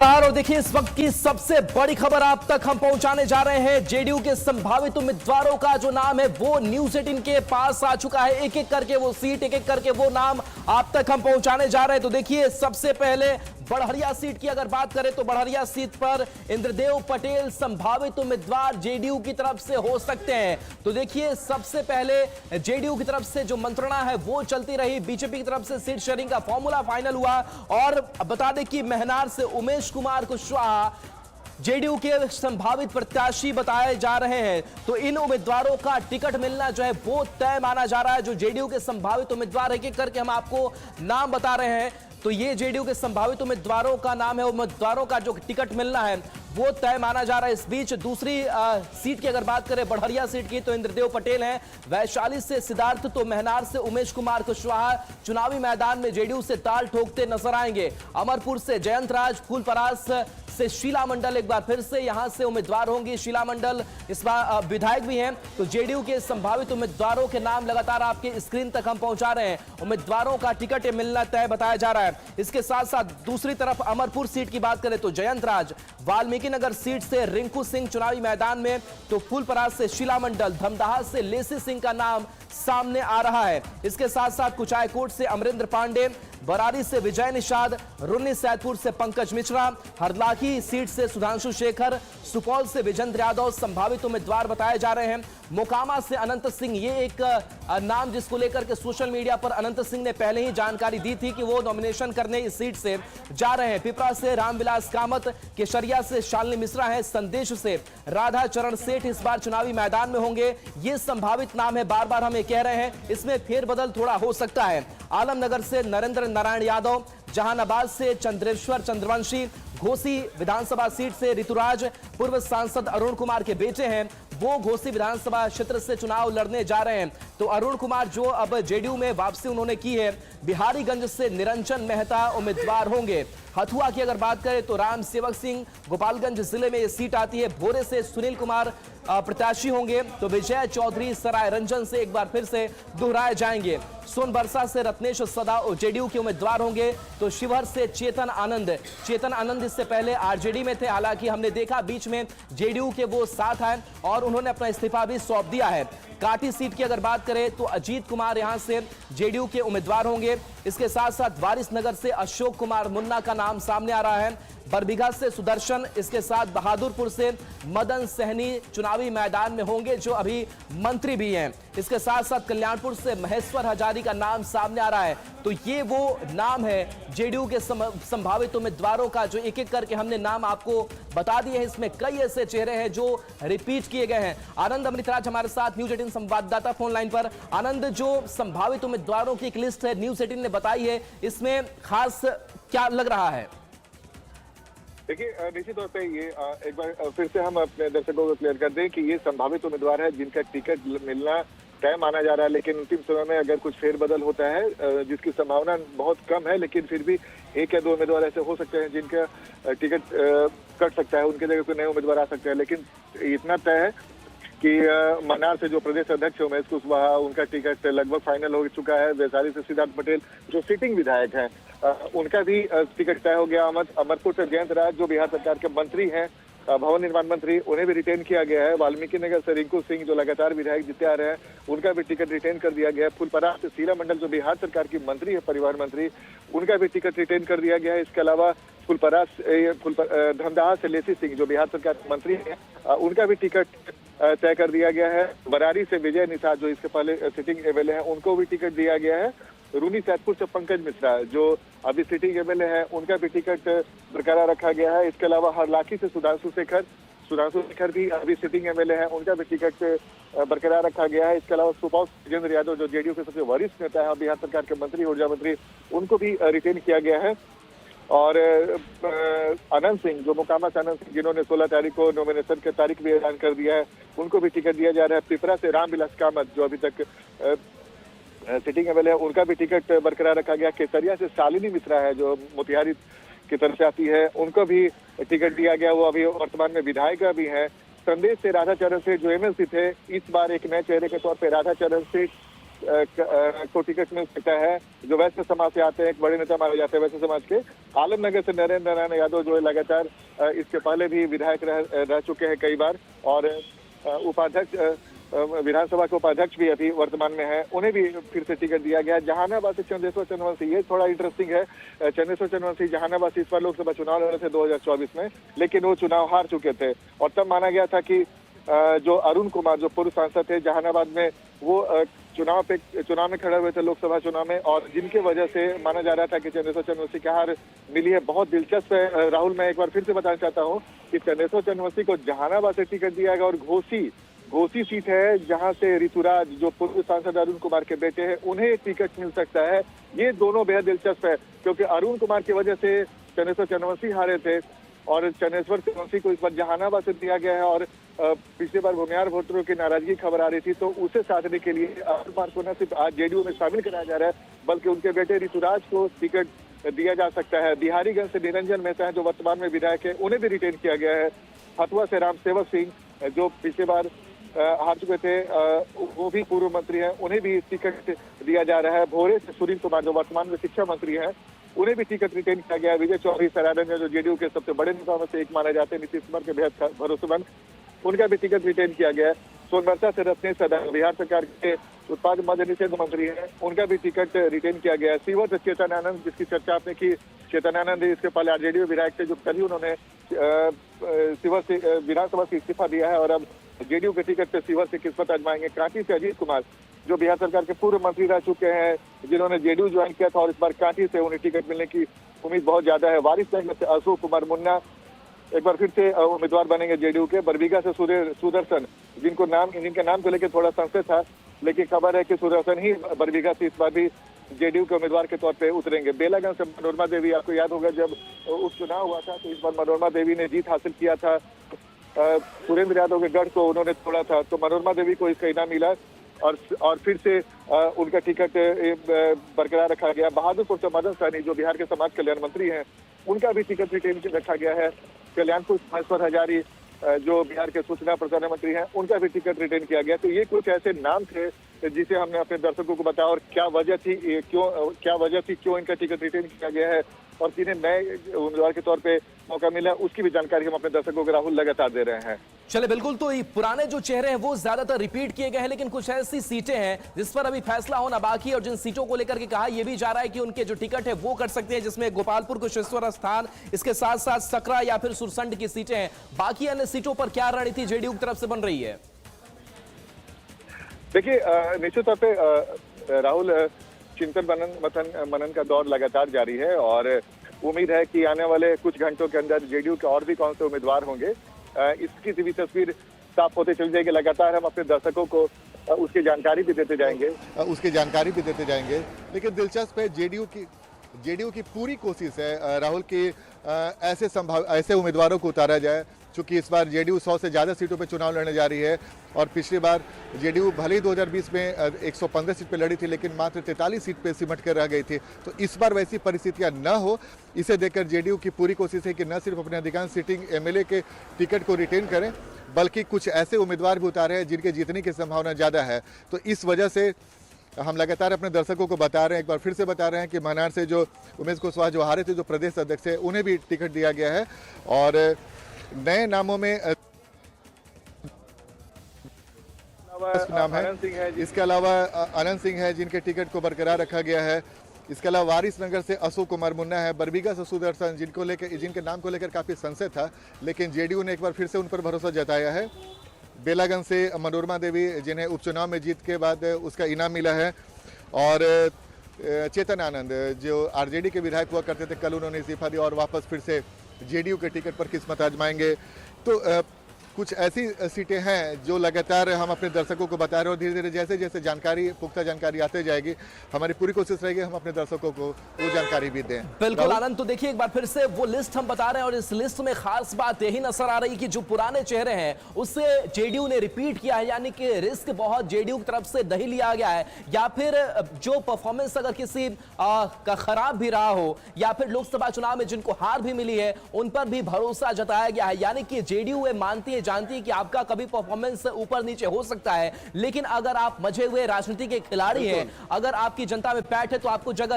और देखिए इस वक्त की सबसे बड़ी खबर आप तक हम पहुंचाने जा रहे हैं। जेडीयू के संभावित उम्मीदवारों का जो नाम है वो न्यूज़ 18 के पास आ चुका है। एक एक करके वो सीट, एक एक करके वो नाम आप तक हम पहुंचाने जा रहे हैं। तो देखिए सबसे पहले बड़हरिया सीट की अगर बात करें तो बड़हरिया सीट पर इंद्रदेव पटेल संभावित उम्मीदवार जेडीयू की तरफ से हो सकते हैं। तो देखिए सबसे पहले जेडीयू की तरफ से जो मंत्रणा है वो चलती रही, बीजेपी की तरफ से सीट शेयरिंग का फॉर्मूला फाइनल हुआ। और बता दें कि मेहनार से उमेश कुमार कुशवाहा जेडीयू के संभावित प्रत्याशी बताए जा रहे हैं। तो इन उम्मीदवारों का टिकट मिलना जो है वो तय माना जा रहा है। जो जेडीयू के संभावित उम्मीदवार एक एक करके हम आपको नाम बता रहे हैं। तो ये जेडीयू के संभावित उम्मीदवारों का नाम है। उम्मीदवारों का जो टिकट मिलना है वो तय माना जा रहा है। इस बीच दूसरी सीट की अगर बात करें बड़हरिया सीट की तो इंद्रदेव पटेल हैं। वैशाली से सिद्धार्थ तो मेहनार से उमेश कुमार कुशवाहा चुनावी मैदान में जेडीयू से ताल ठोकते नजर आएंगे। अमरपुर से जयंत राज, फूलपरास से शीला मंडल एक बार फिर से यहां से उम्मीदवार होंगी। शीला मंडल इस बार विधायक भी हैं। तो जेडीयू के संभावित उम्मीदवारों के नाम लगातार आपके स्क्रीन तक हम पहुंचा रहे हैं। उम्मीदवारों का टिकट मिलना तय बताया जा रहा है। इसके साथ साथ दूसरी तरफ अमरपुर सीट की बात करें तो जयंत राज, वाल्मीकि नगर सीट से रिंकू सिंह चुनावी मैदान में, तो फूलपरास से शीला मंडल, धमदाहा से लेसी सिंह का नाम सामने आ रहा है। इसके साथ साथ कुचायकोट से अमरेंद्र पांडे, बरारी से विजय निषाद, रुन्नी सैदपुर से पंकज मिश्रा, हरलाखी सीट से सुधांशु शेखर, सुपौल से विजेंद्र यादव संभावित उम्मीदवार बताए जा रहे हैं। मोकामा से अनंत सिंह, ये एक नाम जिसको लेकर के सोशल मीडिया पर अनंत सिंह ने पहले ही जानकारी दी थी कि वो नॉमिनेशन करने इस सीट से जा रहे हैं। पिपरा से रामविलास कामत, केसरिया से शालिनी मिश्रा है, संदेश से राधा चरण सेठ इस बार चुनावी मैदान में होंगे। ये संभावित नाम है, बार बार हम ये कह रहे हैं, इसमें फेरबदल थोड़ा हो सकता है। आलमनगर से नरेंद्र नारायण यादव, जहानाबाद से चंद्रेश्वर चंद्रवंशी, घोसी विधानसभा सीट से ऋतुराज, पूर्व सांसद अरुण कुमार के बेटे हैं, वो घोसी विधानसभा क्षेत्र से चुनाव लड़ने जा रहे हैं। तो अरुण कुमार जो अब जेडीयू में वापसी उन्होंने की है। बिहारीगंज से निरंजन मेहता उम्मीदवार होंगे। हथुआ की अगर बात करें तो राम सेवक सिंह, गोपालगंज जिले में ये सीट आती है। भोरे से सुनील कुमार प्रत्याशी होंगे। तो विजय चौधरी सराय रंजन से एक बार फिर से दोहराए जाएंगे। सोनबरसा से रत्नेश सदा जेडीयू के उम्मीदवार होंगे। तो शिवहर से चेतन आनंद इससे पहले आरजेडी में थे, हालांकि हमने देखा बीच में जेडीयू के वो साथ आए और उन्होंने अपना इस्तीफा भी सौंप दिया है। काटी सीट की अगर बात करें तो अजीत कुमार यहां से जेडीयू के उम्मीदवार होंगे। इसके साथ साथ वारिसनगर से अशोक कुमार मुन्ना का नाम सामने आ रहा है। बरबीघा से सुदर्शन, इसके साथ बहादुरपुर से मदन सहनी चुनावी मैदान में होंगे जो अभी मंत्री भी हैं। इसके साथ साथ कल्याणपुर से महेश्वर हजारी का नाम सामने आ रहा है। तो ये वो नाम है जेडीयू के संभावित उम्मीदवारों का जो एक एक करके हमने नाम आपको बता दिए हैं। इसमें कई ऐसे चेहरे हैं जो रिपीट किए गए हैं। आनंद अमृतराज हमारे साथ न्यूज़ 18 संवाददाता फोन लाइन पर। आनंद, जो संभावित उम्मीदवारों की एक लिस्ट है न्यूज़ 18 ने बताई है, इसमें खास क्या लग रहा है? देखिए निश्चित तौर पे ये एक बार फिर से हम अपने दर्शकों को क्लियर कर दें कि ये संभावित उम्मीदवार है जिनका टिकट मिलना तय माना जा रहा है। लेकिन अंतिम समय में अगर कुछ फेरबदल होता है जिसकी संभावना बहुत कम है, लेकिन फिर भी एक या दो उम्मीदवार ऐसे हो सकते हैं जिनका टिकट कट सकता है, उनके जगह कोई नए उम्मीदवार आ सकते हैं। लेकिन इतना तय है कि मनार से जो प्रदेश अध्यक्ष उमेश कुशवाहा, उनका टिकट लगभग फाइनल हो चुका है। वैशाली से सिद्धार्थ पटेल जो सिटिंग विधायक हैं, उनका भी टिकट तय हो गया। अमरपुर से जयंत राज जो बिहार सरकार के मंत्री हैं, भवन निर्माण मंत्री, उन्हें भी रिटेन किया गया है। वाल्मीकि नगर से रिंकू सिंह जो लगातार विधायक जीते आ रहे हैं, उनका भी टिकट रिटेन कर दिया गया है। फूलपरास से शीला मंडल जो बिहार सरकार की मंत्री है, परिवहन मंत्री, उनका भी टिकट रिटेन कर दिया गया है। इसके अलावा धमदाहा से लेसी सिंह जो बिहार सरकार के मंत्री है, उनका भी टिकट तय कर दिया गया है। बरारी से विजय निषाद जो इसके पहले सिटिंग एमएलए हैं, उनको भी टिकट दिया गया है। रुन्नी सैदपुर से पंकज मिश्रा जो अभी सिटिंग एमएलए हैं, उनका भी टिकट बरकरार रखा गया है। इसके अलावा हरलाखी से सुधांशु शेखर भी अभी सिटिंग एमएलए हैं, उनका भी टिकट बरकरार रखा गया है। इसके अलावा सुपौल से विजेंद्र यादव जो जेडीयू के सबसे वरिष्ठ नेता है, बिहार सरकार के मंत्री, ऊर्जा मंत्री, उनको भी रिटेन किया गया है। और अनंत सिंह जो मोकामा से अनंत सिंह जिन्होंने 16 तारीख को नॉमिनेशन की तारीख भी ऐलान कर दिया है, उनको भी टिकट दिया जा रहा है। पिपरा से रामविलास कामत जो अभी तक सिटिंग एमएलए है, उनका भी टिकट बरकरार रखा गया। केसरिया से शालिनी मिश्रा है जो मोतिहारी की तरफ से आती है, उनको भी टिकट दिया गया, वो अभी वर्तमान में विधायिका भी है। संदेश से राधा चरण सेठ जो एमएलसी थे, इस बार एक नए चेहरे के तौर पर राधा चरण सेठ को टिकट मिल सकता है, जो वैश्य समाज से आते हैं, एक बड़े नेता माने जाते हैं वैश्य समाज के। आलमनगर से नरेंद्र नारायण यादव जो है लगातार इसके पहले भी विधायक रह चुके हैं कई बार, और उपाध्यक्ष विधानसभा के उपाध्यक्ष भी अभी वर्तमान में है, उन्हें भी फिर से टिकट दिया गया। जहानाबाद से चंदेश्वर चंद्रवंशी, ये थोड़ा इंटरेस्टिंग है। चंदेश्वर चंद्रवंशी जहानाबाद से इस बार लोकसभा चुनाव लड़ रहे थे 2024 में, लेकिन वो चुनाव हार चुके थे और तब माना गया था कि जो अरुण कुमार जो पूर्व सांसद थे जहानाबाद में, वो चुनाव में खड़े हुए थे लोकसभा चुनाव में, और जिनके वजह से माना जा रहा था कि चंदेश्वर चंद्रवंशी की हार मिली है। बहुत दिलचस्प है राहुल, मैं एक बार फिर से बताना चाहता हूँ कि चंदेश्वर चंद्रवंशी को जहानाबाद से टिकट दिया गया और घोसी सीट है जहां से ऋतुराज जो पूर्व सांसद अरुण कुमार के बेटे हैं, उन्हें टिकट मिल सकता है। ये दोनों बेहद दिलचस्प है, क्योंकि अरुण कुमार की वजह से चंदेश्वर चंद्रवंशी हारे थे और चंदेश्वर चंद्रवंशी को इस बार जहानाबाद से दिया गया है। और पिछली बार भूमिहार वोटरों की नाराजगी खबर आ रही थी, तो उसे साधने के लिए अरुण कुमार को न सिर्फ आज जेडीयू में शामिल कराया जा रहा है, बल्कि उनके बेटे ऋतुराज को टिकट दिया जा सकता है। बिहारीगंज से निरंजन मेहता है जो वर्तमान में विधायक है, उन्हें भी रिटेन किया गया है। हथुआ से राम सेवक सिंह जो पिछली बार हार चुके थे, वो भी पूर्व मंत्री हैं, उन्हें भी टिकट दिया जा रहा है। भोरे से सुनील कुमार जो वर्तमान में शिक्षा मंत्री हैं, उन्हें भी टिकट रिटेन किया गया है। विजय चौधरी सरायरंजन जो जेडीयू के सबसे बड़े नेताओं में से एक माने जाते हैं, नीतीश कुमार के बेहद भरोसेमंद, उनका भी टिकट रिटेन किया गया है। सोनभद्र से रत्नेश सदा बिहार सरकार के उत्पाद मद्य निषेध मंत्री हैं, उनका भी टिकट रिटेन किया गया है। सीवर से चेतन आनंद, जिसकी चर्चा आपने की, चेतन आनंद इसके पहले आरजेडी विधायक थे, जो कल ही उन्होंने सीवर से विधानसभा से इस्तीफा दिया है और अब जेडीयू के टिकट पे सीवर से किस्मत आजमाएंगे। कांटी से अजीत कुमार जो बिहार सरकार के पूर्व मंत्री रह चुके हैं, जिन्होंने जेडीयू ज्वाइन किया था और इस बार कांटी से उन्हें टिकट मिलने की उम्मीद बहुत ज्यादा है। वारिसनगर से अशोक कुमार मुन्ना एक बार फिर से उम्मीदवार बनेंगे जेडीयू के। बरबीघा से सुदर्शन, जिनके नाम को लेकर थोड़ा संशय था, लेकिन खबर है कि सुदर्शन ही बरबीघा से इस बार भी जेडीयू के उम्मीदवार के तौर पे उतरेंगे। बेलागंज से मनोरमा देवी, आपको याद होगा जब उपचुनाव हुआ था तो इस बार मनोरमा देवी ने जीत हासिल किया था, सुरेंद्र यादव के गढ़ को उन्होंने तोड़ा था, तो मनोरमा देवी को इसका इनाम मिला और फिर से उनका टिकट बरकरार रखा गया। बहादुरपुर से मदन सहनी जो बिहार के समाज कल्याण मंत्री हैं, उनका भी टिकट रिटेन रखा गया है। कल्याणपुर महेश्वर हजारी जो बिहार के सूचना प्रसारण मंत्री हैं, उनका भी टिकट रिटेन किया गया। तो ये कुछ ऐसे नाम थे जिसे हमने अपने दर्शकों को बताया और क्या वजह थी क्यों इनका टिकट रिटेन किया गया है और किन्हें नए उम्मीदवार के तौर पे मौका मिला, उसकी भी जानकारी हम अपने दर्शकों को राहुल लगातार दे रहे हैं। चले बिल्कुल, तो ये पुराने जो चेहरे हैं वो ज्यादातर रिपीट किए गए हैं, लेकिन कुछ ऐसी सीटें हैं जिस पर अभी फैसला होना बाकी है और जिन सीटों को लेकर के कहा यह भी जा रहा है कि उनके जो टिकट है वो कट सकते हैं, जिसमें गोपालपुर, कुशेश्वर स्थान, इसके साथ साथ सकरा या फिर सुरसंड की सीटें हैं। बाकी अन्य सीटों पर क्या रणनीति जेडीयू की तरफ से बन रही है? देखिए, निश्चित तौर पे राहुल, चिंतन मनन का दौर लगातार जारी है और उम्मीद है कि आने वाले कुछ घंटों के अंदर जेडीयू के और भी कौन से उम्मीदवार होंगे, इसकी भी तस्वीर साफ होते चल जाएगी। लगातार हम अपने दर्शकों को उसकी जानकारी भी देते जाएंगे। लेकिन दिलचस्प है, जेडीयू की पूरी कोशिश है राहुल की ऐसे उम्मीदवारों को उतारा जाए, चूंकि इस बार जेडीयू 100 से ज़्यादा सीटों पे चुनाव लड़ने जा रही है और पिछली बार जेडीयू भले ही 2020 में 115 सीट पे लड़ी थी, लेकिन मात्र 43 सीट पे सिमट कर रह गई थी। तो इस बार वैसी परिस्थितियां न हो, इसे देखकर जेडीयू की पूरी कोशिश है कि न सिर्फ अपने अधिकांश सीटिंग एमएलए के टिकट को रिटेन करें, बल्कि कुछ ऐसे उम्मीदवार भी उतारे हैं जिनके जीतने की संभावना ज़्यादा है। तो इस वजह से हम लगातार अपने दर्शकों को बता रहे हैं, एक बार फिर से बता रहे हैं कि मनार से जो उमेश कुशवाहा जो हारे थे, जो प्रदेश अध्यक्ष है, उन्हें भी टिकट दिया गया है। और नए नामों में नाम है, इसके अलावा आनंद सिंह है जिनके टिकट को बरकरार रखा गया है। इसके अलावा वारिसनगर से अशोक कुमार मुन्ना है, बरबीघा से सुदर्शन, जिनके नाम को लेकर काफी संशय था, लेकिन जेडीयू ने एक बार फिर से उन पर भरोसा जताया है। बेलागंज से मनोरमा देवी, जिन्हें उपचुनाव में जीत के बाद उसका इनाम मिला है, और चेतन आनंद जो आरजेडी के विधायक हुआ करते थे, कल उन्होंने इस्तीफा दिया और वापस फिर से जेडीयू के टिकट पर किस्मत आजमाएंगे। तो कुछ ऐसी सीटें हैं जो लगातार हम अपने दर्शकों को बता रहे हैं और धीरे धीरे जैसे जैसे पुख्ता जानकारी आते जाएगी, हमारी पूरी कोशिश रहेगी हम अपने दर्शकों को वो जानकारी भी दें। बिल्कुल आनंद, तो देखिए एक बार फिर से वो लिस्ट हम बता रहे हैं और इस लिस्ट में खास बात यही नजर आ रही कि जो पुराने चेहरे हैं उससे जेडीयू ने रिपीट किया है, यानी कि रिस्क बहुत जेडीयू की तरफ से नहीं लिया गया है, या फिर जो परफॉर्मेंस अगर किसी का खराब भी रहा हो या फिर लोकसभा चुनाव में जिनको हार भी मिली है उन पर भी भरोसा जताया गया है। यानी कि जेडीयू मानती है जानती है कि आपका कभी परफॉर्मेंस ऊपर नीचे हो सकता है, लेकिन अगर आप मजे हुए राजनीति के खिलाड़ी हैं, अगर आपकी जनता में पैठ है तो आपको जगह